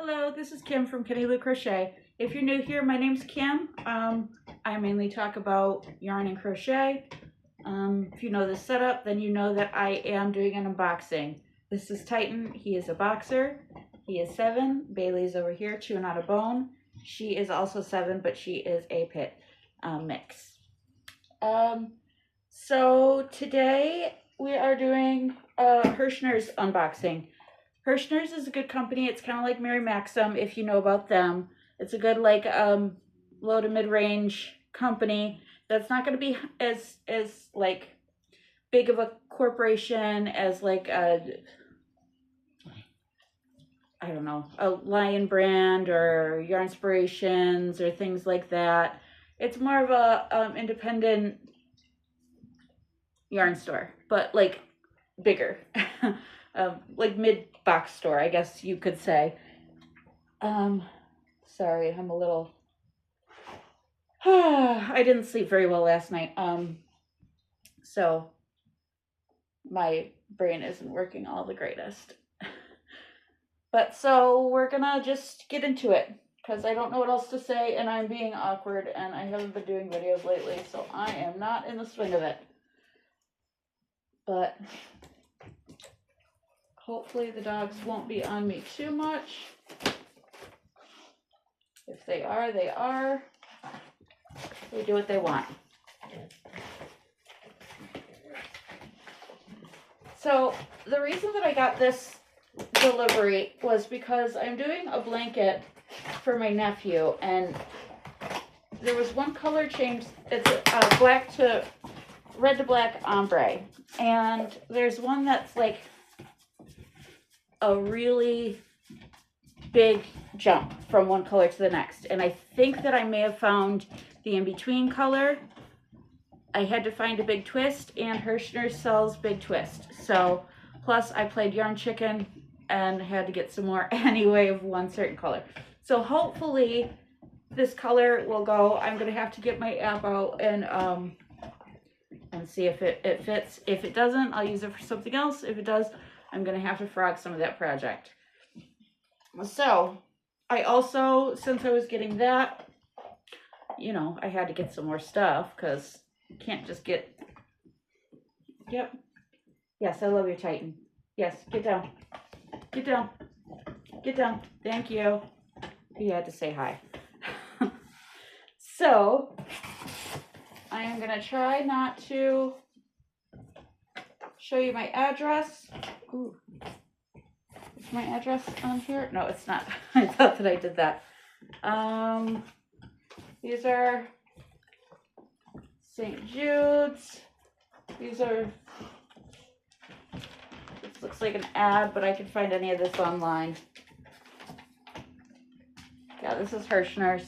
Hello, this is Kim from Kenny Lou Crochet. If you're new here, my name's Kim. I mainly talk about yarn and crochet. If you know the setup, then you know that I am doing an unboxing. This is Titan. He is a boxer. He is 7. Bailey's over here chewing on a bone. She is also 7, but she is a pit mix. So today we are doing Herrschner's unboxing. Herrschner's is a good company. It's kind of like Mary Maxim, if you know about them. It's a good low to mid-range company that's not going to be as like big of a corporation as like a, I don't know, a Lion Brand or Yarnspirations or things like that. It's more of a independent yarn store, but like bigger. Like mid-box store, I guess you could say. Sorry, I'm a little... I didn't sleep very well last night. So my brain isn't working all the greatest. But so we're gonna just get into it because I don't know what else to say and I'm being awkward and I haven't been doing videos lately, so I am not in the swing of it. But hopefully the dogs won't be on me too much. If they are, they are. They do what they want. So the reason that I got this delivery was because I'm doing a blanket for my nephew, and there was one color change. It's red to black ombre, and there's one that's like a really big jump from one color to the next, and I think that I may have found the in-between color. I had to find a big twist, and Herrschner sells big twist. So plus I played yarn chicken and had to get some more anyway of one certain color. So hopefully this color will go. I'm gonna have to get my app out and see if it fits. If it doesn't, I'll use it for something else. If it does, I'm gonna have to frog some of that project. So I also, since I was getting that, you know, I had to get some more stuff because you can't just get... Yep. Yes, I love you, Titan. Yes, get down. Get down. Get down. Thank you. He had to say hi. So I am going to try not to show you my address. Ooh. Is my address on here? No, it's not. I thought that I did that. These are St. Jude's. These are... This looks like an ad, but I can find any of this online. Yeah, this is Herrschner's.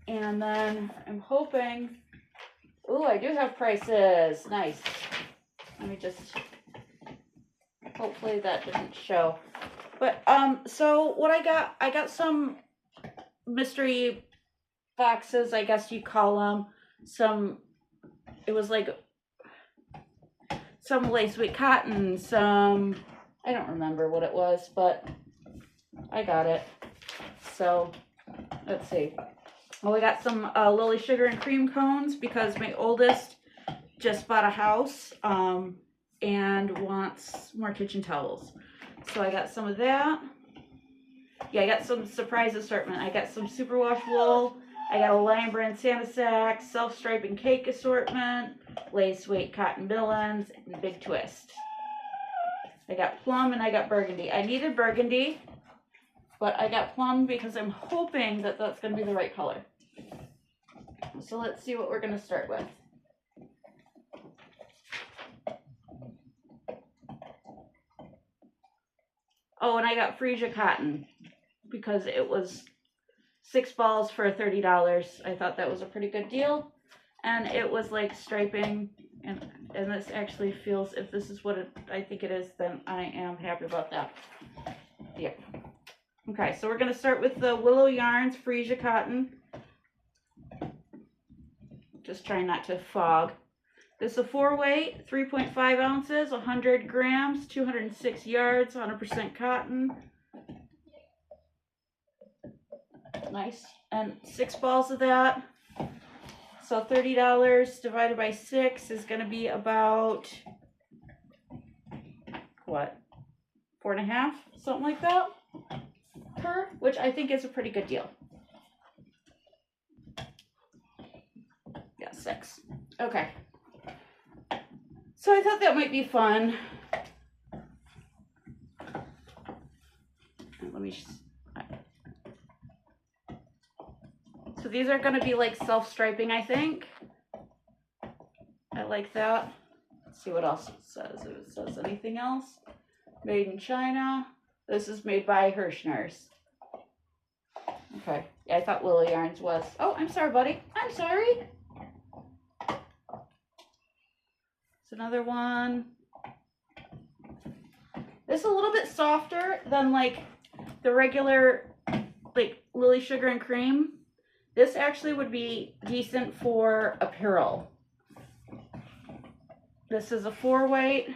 And then I'm hoping... Ooh, I do have prices. Nice. Let me just... Hopefully that didn't show. But, so what I got some mystery boxes, I guess you call them. It was like some lace weight cotton, I don't remember what it was, but I got it. So, let's see. Well, I got some Lily Sugar and Cream cones because my oldest just bought a house, and wants more kitchen towels. So I got some of that. Yeah, I got some surprise assortment. I got some superwash wool. I got a Lion Brand Santa Sack, self-striping cake assortment, lace weight cotton billings, and big twist. I got plum and I got burgundy. I needed burgundy, but I got plum because I'm hoping that that's going to be the right color. So let's see what we're going to start with. Oh, and I got Freesia cotton because it was 6 balls for $30. I thought that was a pretty good deal. And it was like striping, and this actually feels, if this is what I think it is, then I am happy about that. Yep. Okay, so we're going to start with the Willow Yarns Freesia cotton. Just trying not to fog. This is a 4-weight, 3.5 ounces, 100 grams, 206 yards, 100% cotton. Nice. And 6 balls of that. So $30 divided by 6 is going to be about, what, 4.5? Something like that per, which I think is a pretty good deal. Yeah, 6. Okay. So I thought that might be fun. Let me just... So these are going to be like self-striping, I think. I like that. Let's see what else it says. If it says anything else. Made in China. This is made by Herrschner's. Okay. Yeah, I thought Willow Yarns was. Oh, I'm sorry, buddy. I'm sorry. It's another one. This is a little bit softer than like the regular like Lily Sugar and Cream. This actually would be decent for apparel. This is a 4-weight.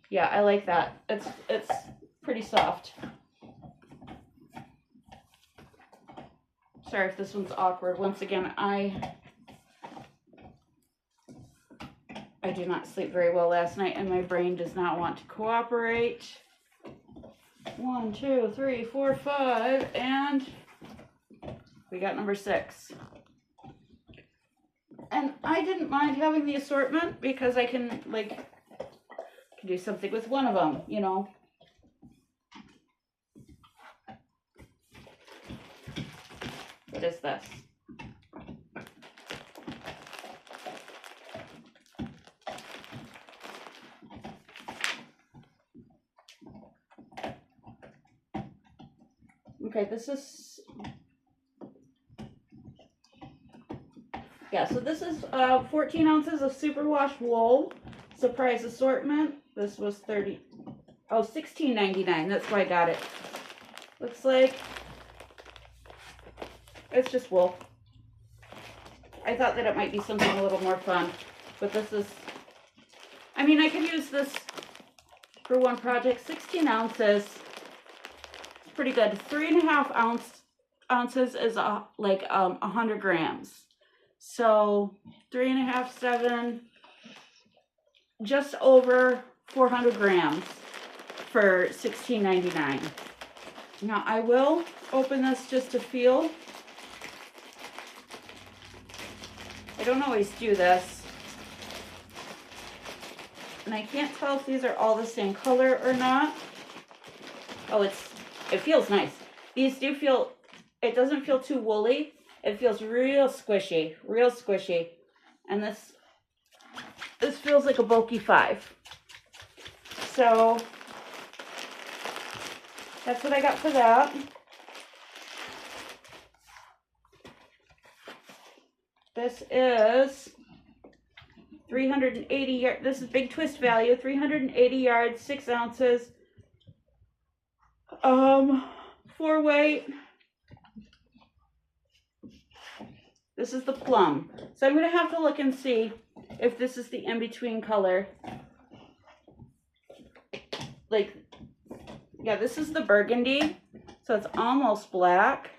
Yeah, I like that. It's pretty soft. Sorry if this one's awkward. Once again, I did not sleep very well last night and my brain does not want to cooperate. 1, 2, 3, 4, 5, and we got number 6. And I didn't mind having the assortment because I can do something with one of them, you know. What is this? Okay, this is, yeah, so this is 14 ounces of superwash wool, surprise assortment. This was $16.99. That's why I got it. Looks like it's just wool. I thought that it might be something a little more fun, but this is, I mean, I could use this for one project. 16 ounces. Pretty good. 3.5 ounces is like 100 grams. So 3.5, 7, just over 400 grams for $16.99. Now I will open this just to feel. I don't always do this. And I can't tell if these are all the same color or not. Oh, it feels nice. These do feel, it doesn't feel too woolly. It feels real squishy, real squishy. And this feels like a bulky 5. So that's what I got for that. This is 380 yards. This is big twist value. 380 yards, 6 ounces. 4-weight. This is the plum. So I'm going to have to look and see if this is the in-between color. Like, yeah, this is the burgundy. So it's almost black.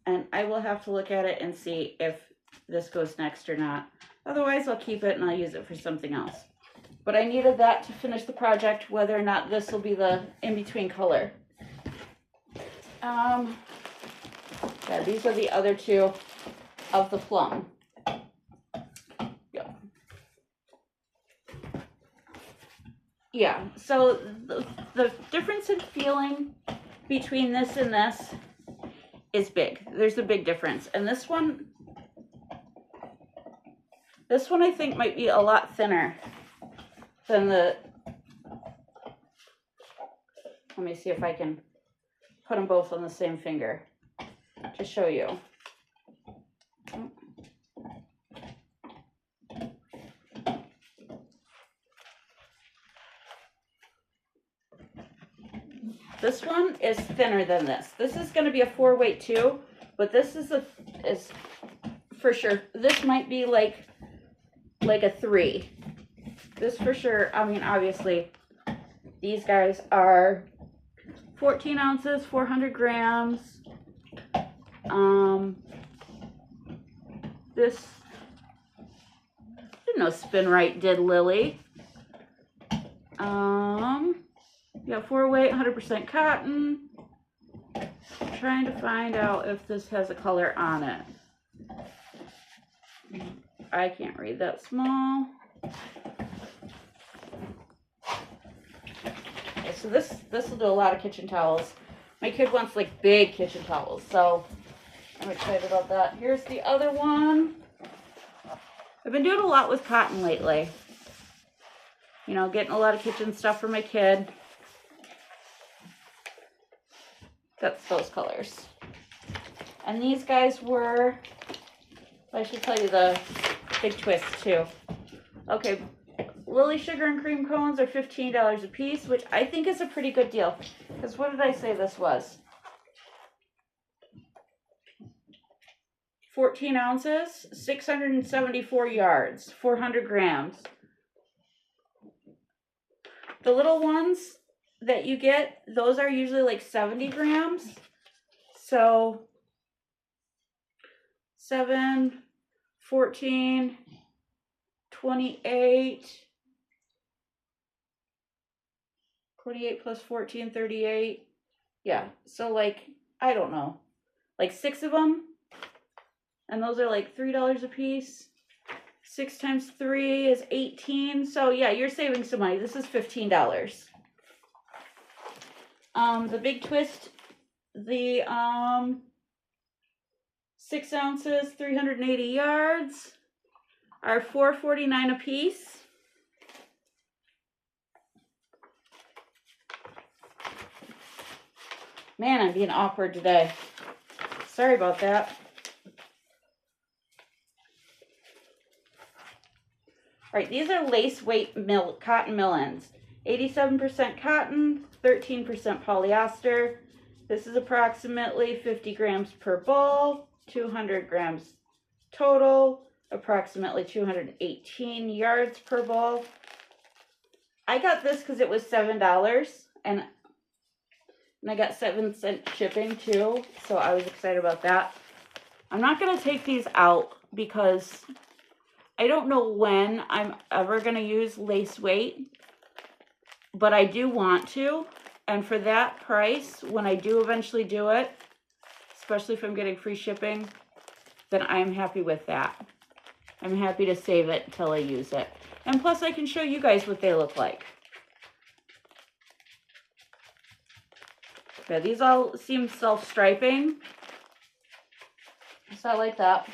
And I will have to look at it and see if this goes next or not. Otherwise, I'll keep it and I'll use it for something else. But I needed that to finish the project, whether or not this will be the in-between color. Yeah, these are the other two of the plum. Yeah. Yeah, so the difference in feeling between this and this is big. There's a big difference. And this one I think might be a lot thinner than the, let me see if I can put them both on the same finger to show you. This one is thinner than this. This is going to be a 4-weight too, but this is for sure. This might be like a 3. This for sure. I mean, obviously, these guys are 14 ounces, 400 grams. This didn't know Spin Right did Lily. Yeah, 4-weight, 100% cotton. I'm trying to find out if this has a color on it. I can't read that small. Okay, so this will do a lot of kitchen towels. My kid wants like big kitchen towels, so I'm excited about that. Here's the other one. I've been doing a lot with cotton lately. You know, getting a lot of kitchen stuff for my kid. That's those colors. And these guys were, I should tell you the big twist too. Okay, Lily Sugar and Cream Cones are $15 a piece, which I think is a pretty good deal. Because what did I say this was? 14 ounces, 674 yards, 400 grams. The little ones that you get, those are usually like 70 grams. So 7, 14, 28 plus 14, 38. Yeah, so like, I don't know, like 6 of them. And those are like $3 a piece. 6 times 3 is 18. So yeah, you're saving some money. This is $15. The big twist, the 6 ounces, 380 yards are $4.49 a piece. Man, I'm being awkward today. Sorry about that. All right, these are lace weight cotton millins. 87% cotton, 13% polyester. This is approximately 50 grams per ball, 200 grams total, approximately 218 yards per ball. I got this because it was $7, and I got 7-cent shipping too, so I was excited about that. I'm not going to take these out because I don't know when I'm ever going to use lace weight, but I do want to. And for that price, when I do eventually do it, especially if I'm getting free shipping, then I'm happy with that. I'm happy to save it until I use it. And plus I can show you guys what they look like. Okay, these all seem self-striping. So I like that.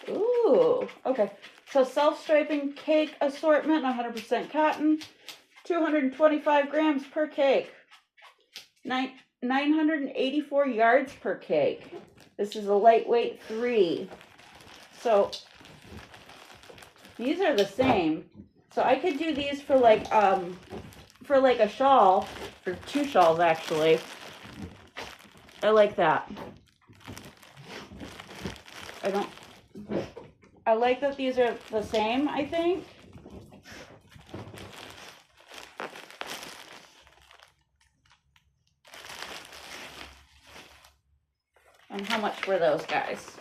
Ooh, okay. So self-striping cake assortment, 100% cotton, 225 grams per cake, 984 yards per cake. This is a lightweight 3. So these are the same. So I could do these for like a shawl, for 2 shawls actually. I like that. I like that these are the same, I think. And how much were those guys?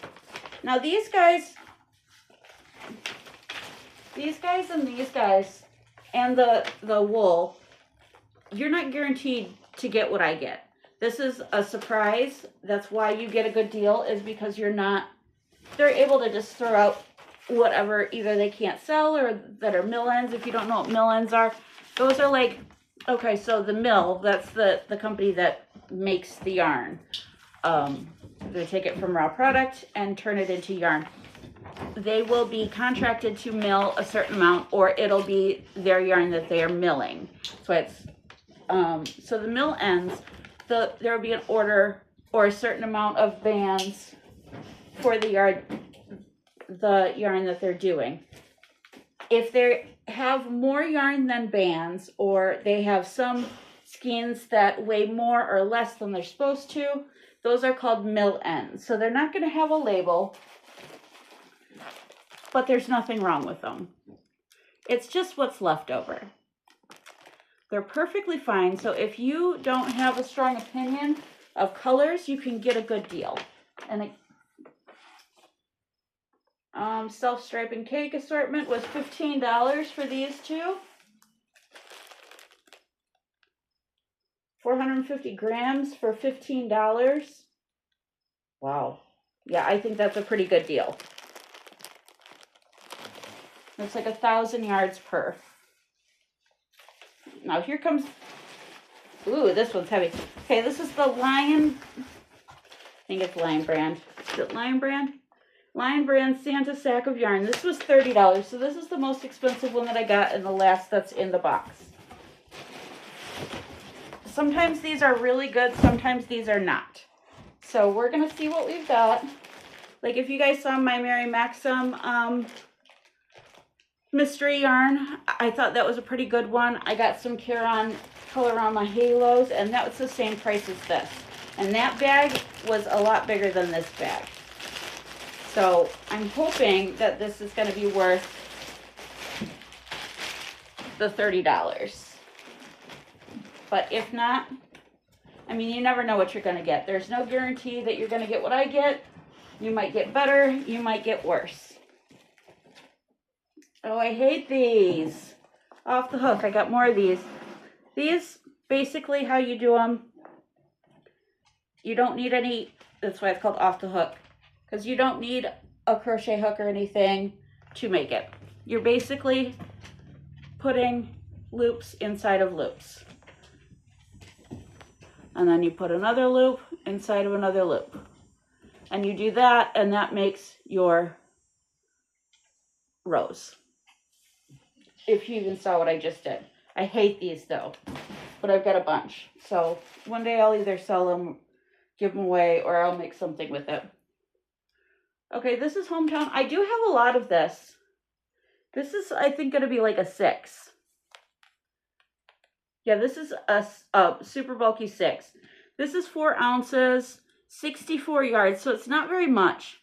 Now these guys and these guys and the wool, you're not guaranteed to get what I get. This is a surprise. That's why you get a good deal, is because they're able to just throw out whatever either they can't sell or that are mill ends. If you don't know what mill ends are, those are like, okay, so the mill, that's the company that makes the yarn. They take it from raw product and turn it into yarn. They will be contracted to mill a certain amount, or it'll be their yarn that they are milling. So it's so the mill ends, there will be an order or a certain amount of bands for the yarn that they're doing. If they have more yarn than bands, or they have some skeins that weigh more or less than they're supposed to, Those are called mill ends. So they're not going to have a label, but there's nothing wrong with them. It's just what's left over. They're perfectly fine. So if you don't have a strong opinion of colors, you can get a good deal. And self-striping cake assortment was $15 for these two. 450 grams for $15. Wow. Yeah, I think that's a pretty good deal. It's like 1,000 yards per. Now here comes, ooh, this one's heavy. Okay, this is the Lion, I think it's Lion Brand. Is it Lion Brand? Lion Brand Santa sack of yarn. This was $30, so this is the most expensive one that I got and the last that's in the box. Sometimes these are really good, sometimes these are not. So we're going to see what we've got. Like if you guys saw my Mary Maxim mystery yarn, I thought that was a pretty good one. I got some Colorama Halos, and that was the same price as this. And that bag was a lot bigger than this bag. So I'm hoping that this is going to be worth the $30. But if not, I mean, you never know what you're going to get. There's no guarantee that you're going to get what I get. You might get better. You might get worse. Oh, I hate these. Off the hook. I got more of these. These, basically how you do them, you don't need any, that's why it's called off the hook. Because you don't need a crochet hook or anything to make it. You're basically putting loops inside of loops. And then you put another loop inside of another loop. And you do that, and that makes your rows. If you even saw what I just did. I hate these though, but I've got a bunch. So one day I'll either sell them, give them away, or I'll make something with it. Okay, this is Hometown. I do have a lot of this. This is, I think, going to be like a 6. Yeah, this is a super bulky 6. This is 4 ounces, 64 yards, so it's not very much.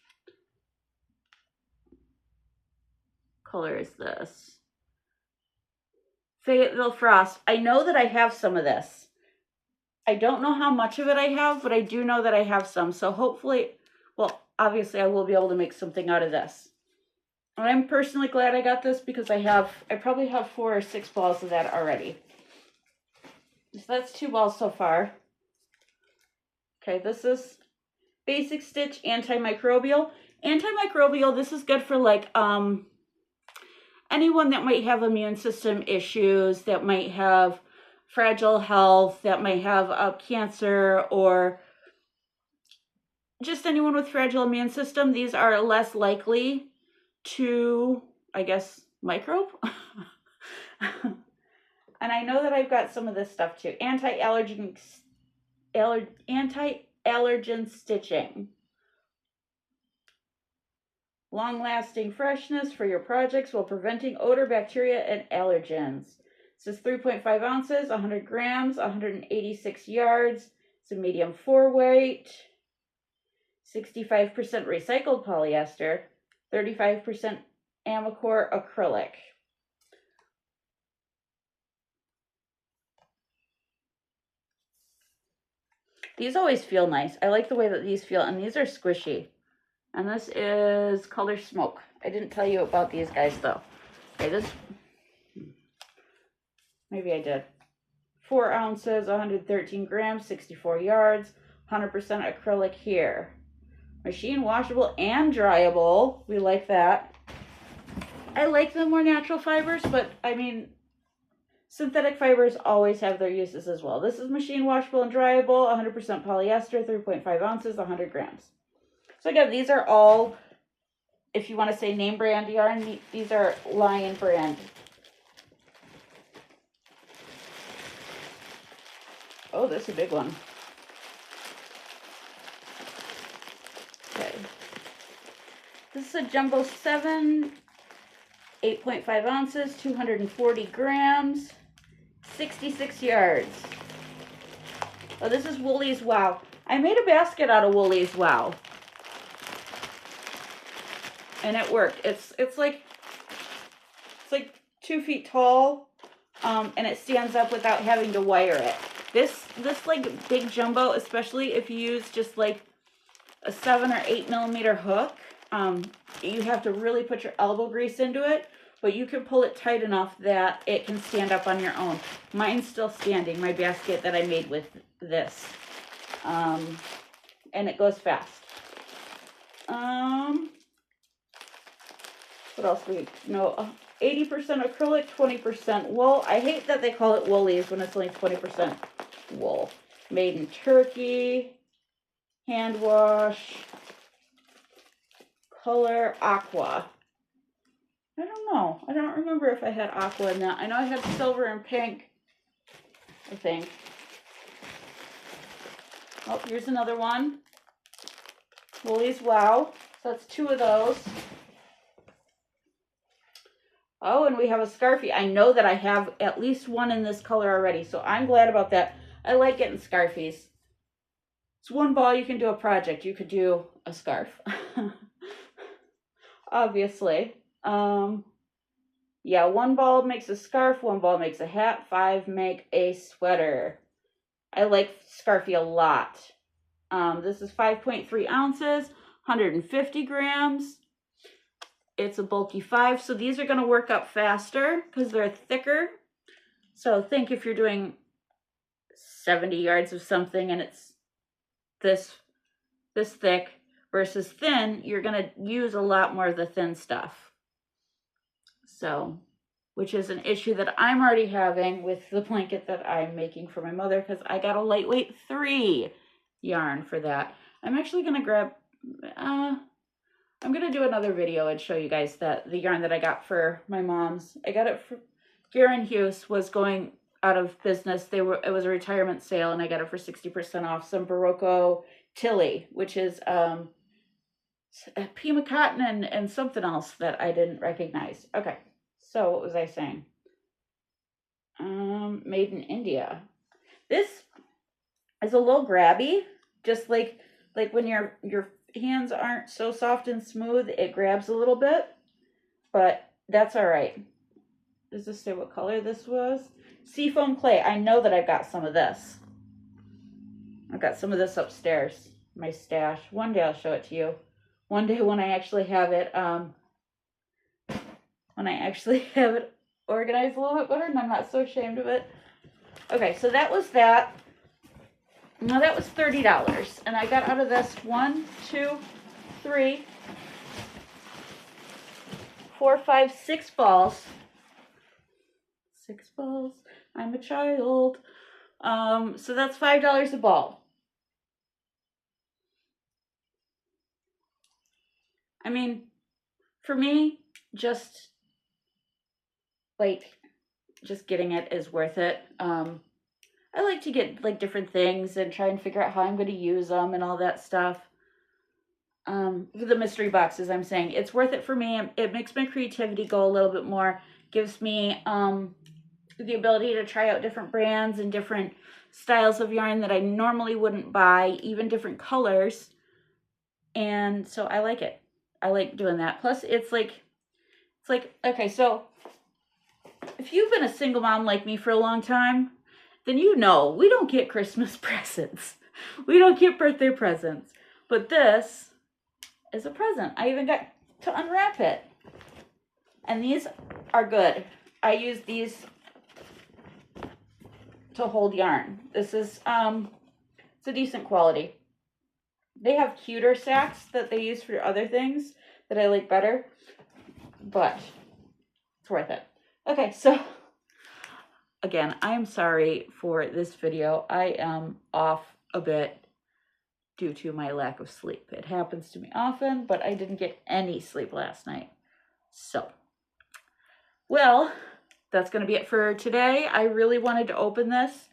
Color is this? Fayetteville Frost. I know that I have some of this. I don't know how much of it I have, but I do know that I have some. So hopefully, well, obviously I will be able to make something out of this. And I'm personally glad I got this because I probably have 4 or 6 balls of that already. So that's 2 balls so far. Okay, this is Basic Stitch Antimicrobial. Antimicrobial, this is good for like anyone that might have immune system issues, that might have fragile health, that might have cancer, or just anyone with fragile immune system. These are less likely to, I guess, microbe. And I know that I've got some of this stuff too. Anti-allergen stitching. Long-lasting freshness for your projects while preventing odor, bacteria, and allergens. This is 3.5 ounces, 100 grams, 186 yards. It's a medium 4 weight. 65% recycled polyester. 35% Amacor acrylic. These always feel nice. I like the way that these feel, and these are squishy. And this is Color Smoke. I didn't tell you about these guys though. Okay, this, maybe I did. 4 ounces, 113 grams, 64 yards, 100% acrylic here. Machine washable and dryable. We like that. I like the more natural fibers, but I mean, synthetic fibers always have their uses as well. This is machine washable and dryable, 100% polyester, 3.5 ounces, 100 grams. So again, these are all, if you want to say name brand yarn, these are Lion Brand. Oh, this is a big one. Okay. This is a Jumbo 7, 8.5 ounces, 240 grams, 66 yards. Oh, this is Woolies. Wow. I made a basket out of Woolies, wow. And it worked. It's like 2 feet tall, and it stands up without having to wire it. This like big jumbo, especially if you use just like a 7 or 8 millimeter hook, you have to really put your elbow grease into it, but you can pull it tight enough that it can stand up on your own. Mine's still standing, my basket that I made with this, and it goes fast. What else do we know? 80% acrylic, 20% wool. I hate that they call it Woolies when it's only 20% wool. Made in Turkey. Hand wash. Color aqua. I don't know. I don't remember if I had aqua in that. I know I had silver and pink, I think. Oh, here's another one. Woolies, wow. So that's 2 of those. Oh, and we have a Scarfie. I know that I have at least one in this color already, so I'm glad about that. I like getting Scarfies. It's 1 ball, you can do a project. You could do a scarf. Obviously. Yeah, 1 ball makes a scarf, 1 ball makes a hat, 5 make a sweater. I like Scarfie a lot. This is 5.3 ounces, 150 grams. It's a bulky 5, so these are going to work up faster because they're thicker. So think if you're doing 70 yards of something and it's this thick versus thin, you're going to use a lot more of the thin stuff. So, which is an issue that I'm already having with the blanket that I'm making for my mother, because I got a lightweight 3 yarn for that. I'm actually going to grab... I'm going to do another video and show you guys that the yarn that I got for my mom's. I got it for Garen Hughes was going out of business. It was a retirement sale, and I got it for 60% off some Barocco Tilly, which is Pima cotton and something else that I didn't recognize. Okay, so what was I saying? Made in India. This is a little grabby, just like when your hands aren't so soft and smooth, it grabs a little bit, but that's all right. Does this say what color this was? Seafoam clay. I know that I've got some of this. I've got some of this upstairs, my stash. One day I'll show it to you. One day when I actually have it, organized a little bit better and I'm not so ashamed of it. Okay, so that was that. Now that was $30, and I got out of this 1, 2, 3, 4, 5, 6 balls. 6 balls. I'm a child. So that's $5 a ball. I mean, for me, just getting it is worth it. I like to get like different things and try and figure out how I'm going to use them and all that stuff. The mystery boxes, I'm saying it's worth it for me. It makes my creativity go a little bit more, gives me the ability to try out different brands and different styles of yarn that I normally wouldn't buy, even different colors. And so I like it. I like doing that. Plus it's like, okay, so if you've been a single mom like me for a long time, then you know we don't get Christmas presents. We don't get birthday presents. But this is a present. I even got to unwrap it. And these are good. I use these to hold yarn. This is, it's a decent quality. They have cuter sacks that they use for other things that I like better. But it's worth it. Okay, so... Again, I am sorry for this video. I am off a bit due to my lack of sleep. It happens to me often, but I didn't get any sleep last night. So, well, that's going to be it for today. I really wanted to open this.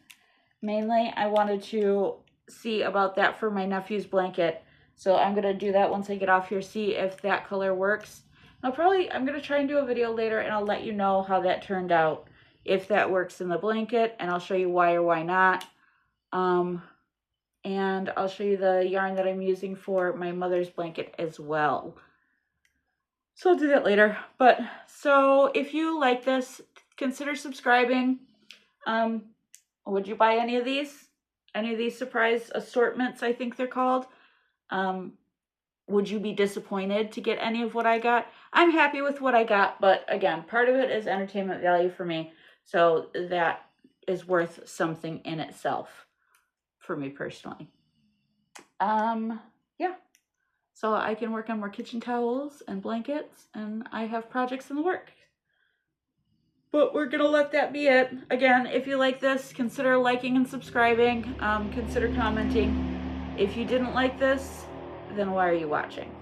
Mainly, I wanted to see about that for my nephew's blanket. So I'm going to do that once I get off here, see if that color works. I'm going to try and do a video later, and I'll let you know how that turned out. If that works in the blanket, and I'll show you why or why not. and I'll show you the yarn that I'm using for my mother's blanket as well. So I'll do that later. But so if you like this, consider subscribing. Would you buy any of these? Any of these surprise assortments, I think they're called? Would you be disappointed to get any of what I got? I'm happy with what I got, but again, part of it is entertainment value for me. So that is worth something in itself for me personally. Yeah. So I can work on more kitchen towels and blankets, and I have projects in the works. But we're gonna let that be it. Again, if you like this, consider liking and subscribing. Consider commenting. If you didn't like this, then why are you watching?